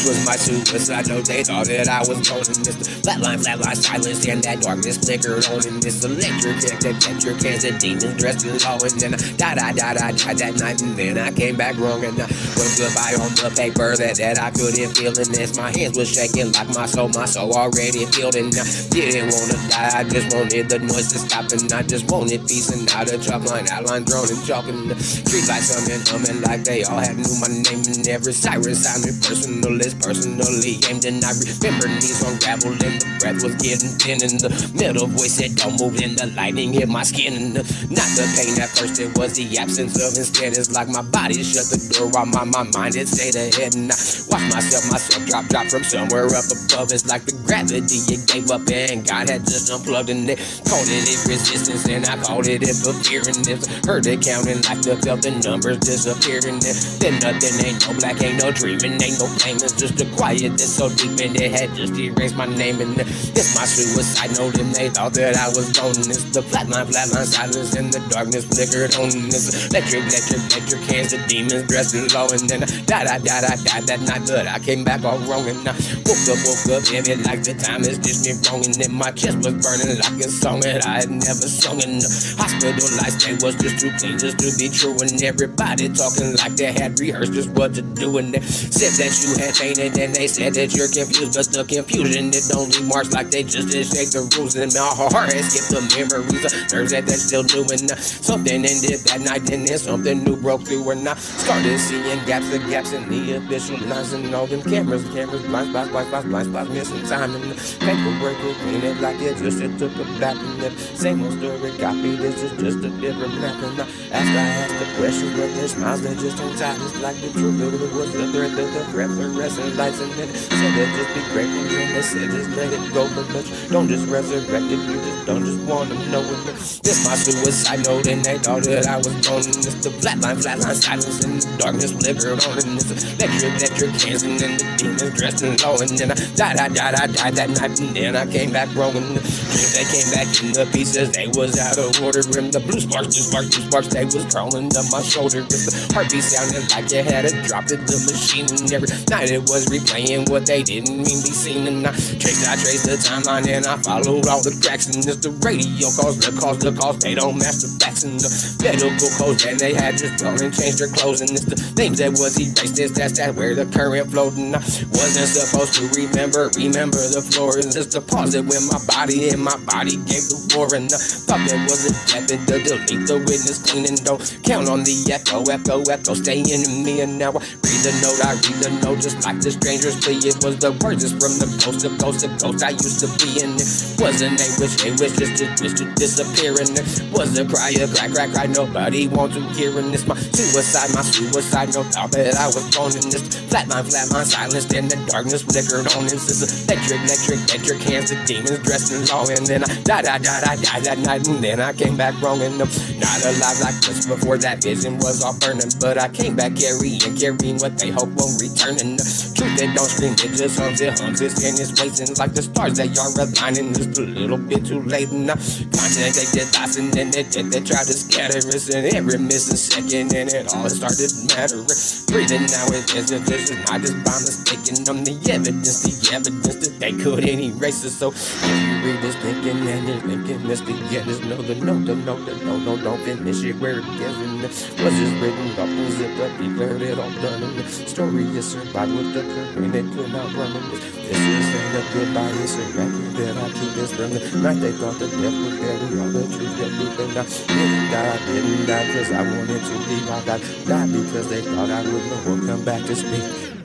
was my suicide note. They thought that I was gone in this flatline, silence, and that darkness flickered on in this electric hands of demons dressed in law. And then I died that night, and then I came back wrong, and I wrote goodbye on the paper that I couldn't feel in this. My hands was shaking like my soul already filled, and I didn't wanna die. I just wanted the noise to stop, and I just wanted peace, and not a chalk line outline drawn and chalk, and the street lights humming like they all had knew my name, and every siren sounded personally aimed, and I remember knees unraveled, and the breath was getting thin, and the metal voice said don't move, and the lightning hit my skin, and not the pain at first, it was the absence of instead. It's like my body shut the door while my mind had stayed ahead, and I watched myself drop from somewhere up above. It's like the gravity it gave up, and God had just unplugged, and they called it resistance, and I called it interference. Heard it counting like the felt the numbers disappeared, and then nothing ain't no black, ain't no dreaming, ain't no flame. It's just a quiet that's so deep, and it had just erased my name, and it's my suicide note, and they thought that I was gone. And it's the flatline silence, and the darkness flickered on. And it's electric hands of demons dressed in law, and then I died that night, but I came back all wrong, and I woke up heavy like the time has just been wrong, and then my chest was burning like a song that I had never sung, and the hospital lights, they was just too clean just to be true, and everybody talking like they had rehearsed just what to do, and they said that you had fainted, and they said that you're confused, but the confusion, it don't leave marks like they just did shake the rules, and my heart has skipped the memories of nerves that still do, and something ended that night, and then something new broke through, and I started seeing gaps in the official lines, and all them cameras, blind spots, missing time, and the paperwork was clean like it took a back, and the same old story copy, this is just a different map, and I asked the question, but their smiles, they just don't tie. It's like the truth, it was the threat, the fluorescent lights, and then said that just be grateful, and they said just let it go, but don't just resurrect it, you just don't just wanna know it. This my suicide note, and they thought that I was gone, and it's the flatline silence, and the darkness flickered on, and it's electric hands, and then the demons dressed in law, and then I died that night, and then I came back wrong, and the dreams they came back in the pieces, they was out of order, and the blue sparks, they was crawling up my shoulder, with the heartbeat sounding like you had it dropped in the machine, and every night it was replaying what they didn't mean be seen, and I traced the timeline, and I followed all the cracks, and it's the radio calls, the calls, they don't match the facts, and the medical codes, and they had just gone and changed their clothes, and it's the things that was erased, that's where the current flowed, and I wasn't supposed to remember the floor, and just the pause it when my body gave the war, and I thought that was a death, and to delete the witness clean, and don't count on the echo, staying in me, and now I read the note, just like the stranger's plea. It was the words just from the ghost I used to be, and it wasn't a wish just to disappear, and it was a cry, nobody wants to hear, and it's my suicide note, thought that I was gone, in this flatline silence, and the darkness flickered on, and this electric hands of demons dressed in law, and then I died that night, and then I came back wrong, and I'm not alive like this before that vision was all burning, but I came back carrying what they hope won't return, and the truth that don't scream, it just hums, it's in its ways, and like the stars they are aligning, just a little bit too late, and I contact the dots, and then they try to scatter us, and every missing second, and it all started mattering, breathing now it's not just by mistaking, I'm the evidence that they couldn't erase it, so if you read this thinking, and you're thinking it's the end, just know the no, don't finish it where it begins, and it was just written up and zipped up, declared it all done, and the story is survived with the current, it could not run, and this is ain't a goodbye, it's a record that I keep this from the night they thought the death would bury all the truth that deep, and I didn't die, cause I wanted to leave, I died because they thought I would never come back to speak.